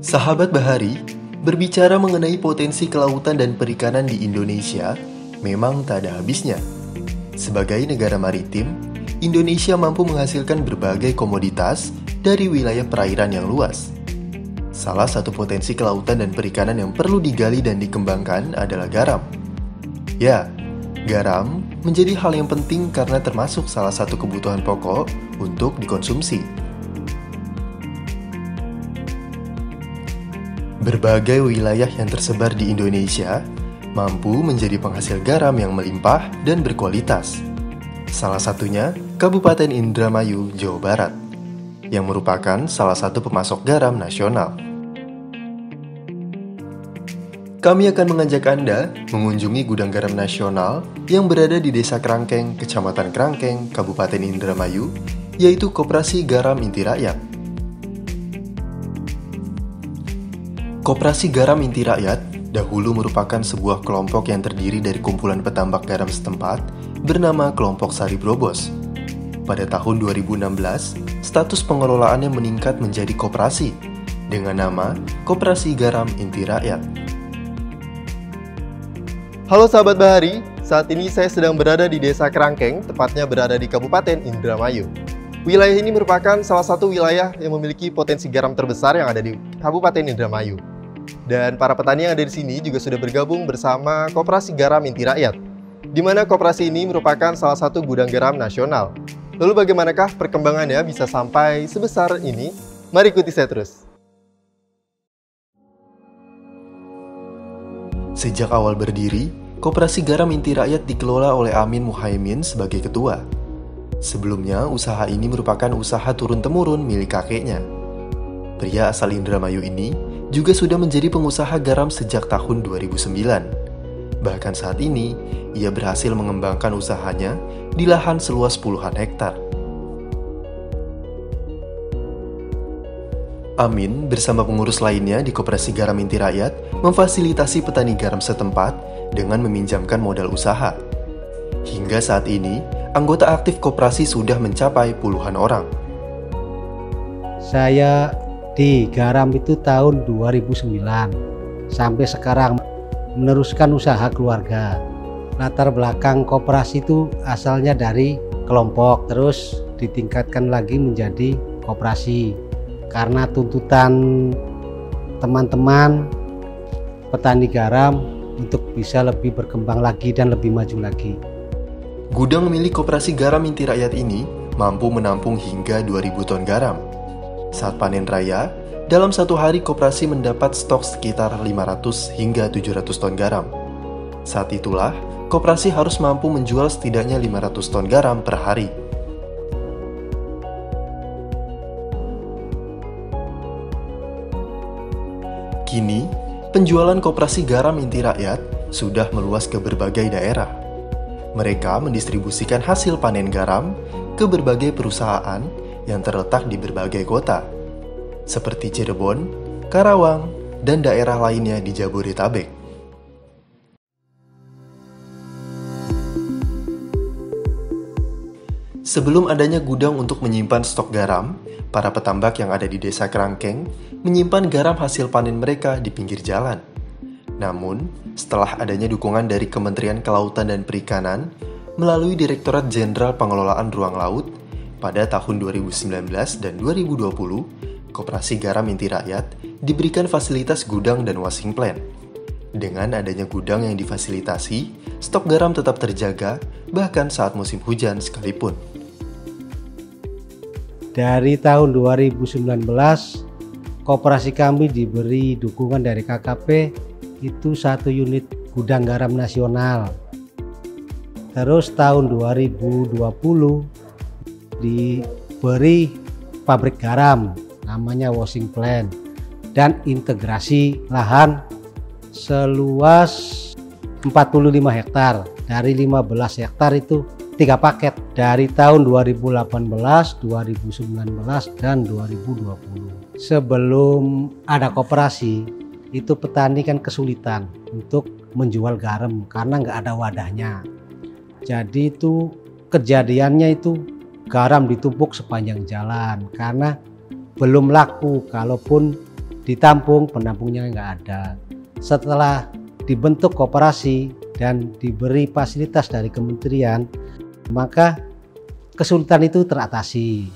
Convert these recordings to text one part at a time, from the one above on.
Sahabat Bahari, berbicara mengenai potensi kelautan dan perikanan di Indonesia memang tak ada habisnya. Sebagai negara maritim, Indonesia mampu menghasilkan berbagai komoditas dari wilayah perairan yang luas. Salah satu potensi kelautan dan perikanan yang perlu digali dan dikembangkan adalah garam. Ya, garam menjadi hal yang penting karena termasuk salah satu kebutuhan pokok untuk dikonsumsi. Berbagai wilayah yang tersebar di Indonesia mampu menjadi penghasil garam yang melimpah dan berkualitas. Salah satunya Kabupaten Indramayu, Jawa Barat, yang merupakan salah satu pemasok garam nasional. Kami akan mengajak Anda mengunjungi gudang garam nasional yang berada di Desa Krangkeng, Kecamatan Krangkeng, Kabupaten Indramayu, yaitu Koperasi Garam Inti Rakyat. Koperasi Garam Inti Rakyat dahulu merupakan sebuah kelompok yang terdiri dari kumpulan petambak garam setempat bernama Kelompok Sari Brobos. Pada tahun 2016, status pengelolaannya meningkat menjadi koperasi dengan nama Koperasi Garam Inti Rakyat. Halo sahabat Bahari, saat ini saya sedang berada di Desa Krangkeng, tepatnya berada di Kabupaten Indramayu. Wilayah ini merupakan salah satu wilayah yang memiliki potensi garam terbesar yang ada di Kabupaten Indramayu. Dan para petani yang ada di sini juga sudah bergabung bersama Koperasi Garam Inti Rakyat, di mana koperasi ini merupakan salah satu gudang garam nasional. Lalu bagaimanakah perkembangannya bisa sampai sebesar ini? Mari ikuti saya terus. Sejak awal berdiri, Koperasi Garam Inti Rakyat dikelola oleh Amin Muhaimin sebagai ketua. Sebelumnya, usaha ini merupakan usaha turun-temurun milik kakeknya. Pria asal Indramayu ini juga sudah menjadi pengusaha garam sejak tahun 2009. Bahkan saat ini, ia berhasil mengembangkan usahanya di lahan seluas puluhan hektar. Amin bersama pengurus lainnya di Koperasi Garam Inti Rakyat memfasilitasi petani garam setempat dengan meminjamkan modal usaha. Hingga saat ini, anggota aktif koperasi sudah mencapai puluhan orang. Saya di garam itu tahun 2009 sampai sekarang meneruskan usaha keluarga. Latar belakang koperasi itu asalnya dari kelompok, terus ditingkatkan lagi menjadi koperasi. Karena tuntutan teman-teman petani garam untuk bisa lebih berkembang lagi dan lebih maju lagi. Gudang milik Koperasi Garam Inti Rakyat ini mampu menampung hingga 2.000 ton garam. Saat panen raya, dalam satu hari koperasi mendapat stok sekitar 500 hingga 700 ton garam. Saat itulah, koperasi harus mampu menjual setidaknya 500 ton garam per hari. Kini, penjualan Koperasi Garam Inti Rakyat sudah meluas ke berbagai daerah. Mereka mendistribusikan hasil panen garam ke berbagai perusahaan yang terletak di berbagai kota, seperti Cirebon, Karawang, dan daerah lainnya di Jabodetabek. Sebelum adanya gudang untuk menyimpan stok garam, para petambak yang ada di Desa Krangkeng menyimpan garam hasil panen mereka di pinggir jalan. Namun, setelah adanya dukungan dari Kementerian Kelautan dan Perikanan melalui Direktorat Jenderal Pengelolaan Ruang Laut pada tahun 2019 dan 2020, Koperasi Garam Inti Rakyat diberikan fasilitas gudang dan washing plant. Dengan adanya gudang yang difasilitasi, stok garam tetap terjaga bahkan saat musim hujan sekalipun. Dari tahun 2019, koperasi kami diberi dukungan dari KKP itu 1 unit gudang garam nasional. Terus tahun 2020 diberi pabrik garam namanya washing plant dan integrasi lahan seluas 45 hektar. Dari 15 hektar itu 3 paket dari tahun 2018, 2019, dan 2020. Sebelum ada koperasi, itu petani kan kesulitan untuk menjual garam karena nggak ada wadahnya. Jadi itu kejadiannya itu garam ditumpuk sepanjang jalan karena belum laku, kalaupun ditampung, penampungnya nggak ada. Setelah dibentuk koperasi dan diberi fasilitas dari kementerian, maka kesulitan itu teratasi.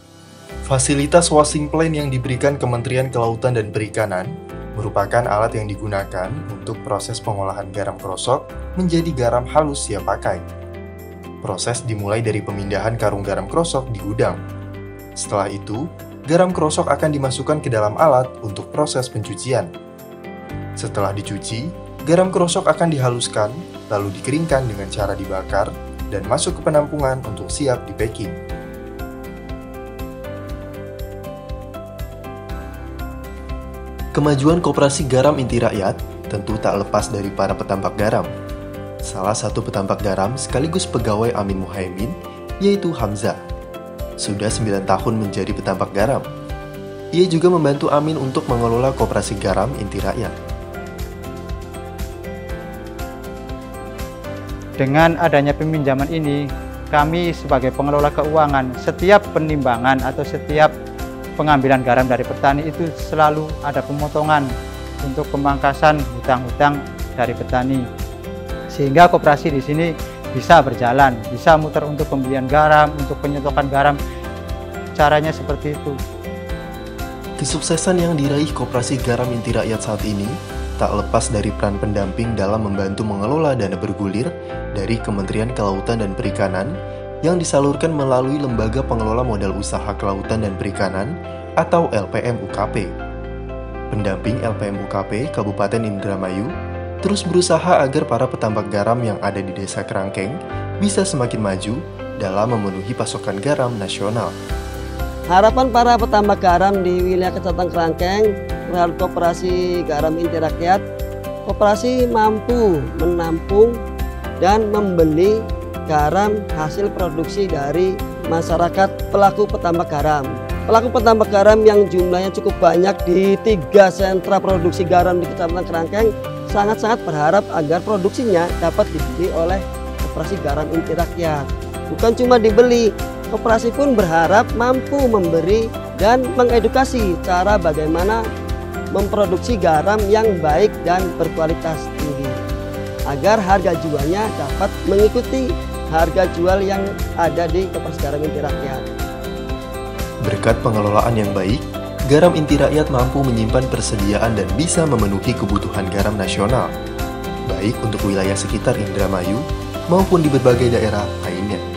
Fasilitas washing plant yang diberikan Kementerian Kelautan dan Perikanan merupakan alat yang digunakan untuk proses pengolahan garam krosok menjadi garam halus siap pakai. Proses dimulai dari pemindahan karung garam krosok di gudang. Setelah itu, garam krosok akan dimasukkan ke dalam alat untuk proses pencucian. Setelah dicuci, garam krosok akan dihaluskan, lalu dikeringkan dengan cara dibakar, dan masuk ke penampungan untuk siap di-packing. Kemajuan Koperasi Garam Inti Rakyat tentu tak lepas dari para petambak garam. Salah satu petambak garam sekaligus pegawai Amin Muhaimin, yaitu Hamzah. Sudah 9 tahun menjadi petambak garam. Ia juga membantu Amin untuk mengelola Koperasi Garam Inti Rakyat. Dengan adanya peminjaman ini, kami sebagai pengelola keuangan, setiap penimbangan atau setiap pengambilan garam dari petani itu selalu ada pemotongan untuk pemangkasan hutang-hutang dari petani. Sehingga koperasi di sini bisa berjalan, bisa muter untuk pembelian garam, untuk penyetokan garam. Caranya seperti itu. Kesuksesan yang diraih Koperasi Garam Inti Rakyat saat ini tak lepas dari peran pendamping dalam membantu mengelola dana bergulir dari Kementerian Kelautan dan Perikanan yang disalurkan melalui Lembaga Pengelola Modal Usaha Kelautan dan Perikanan atau LPM UKP. Pendamping LPM UKP Kabupaten Indramayu terus berusaha agar para petambak garam yang ada di Desa Kerangkeng bisa semakin maju dalam memenuhi pasokan garam nasional. Harapan para petambak garam di wilayah Kecamatan Kerangkeng terhadap Koperasi Garam Inti Rakyat, koperasi mampu menampung dan membeli garam hasil produksi dari masyarakat pelaku petambak garam. Pelaku petambak garam yang jumlahnya cukup banyak di 3 sentra produksi garam di Kecamatan Kerangkeng sangat-sangat berharap agar produksinya dapat dibeli oleh Koperasi Garam Inti Rakyat. Bukan cuma dibeli, koperasi pun berharap mampu memberi dan mengedukasi cara bagaimana memproduksi garam yang baik dan berkualitas tinggi, agar harga jualnya dapat mengikuti harga jual yang ada di Koperasi Garam Inti Rakyat. Berkat pengelolaan yang baik, Garam Inti Rakyat mampu menyimpan persediaan dan bisa memenuhi kebutuhan garam nasional, baik untuk wilayah sekitar Indramayu maupun di berbagai daerah lainnya.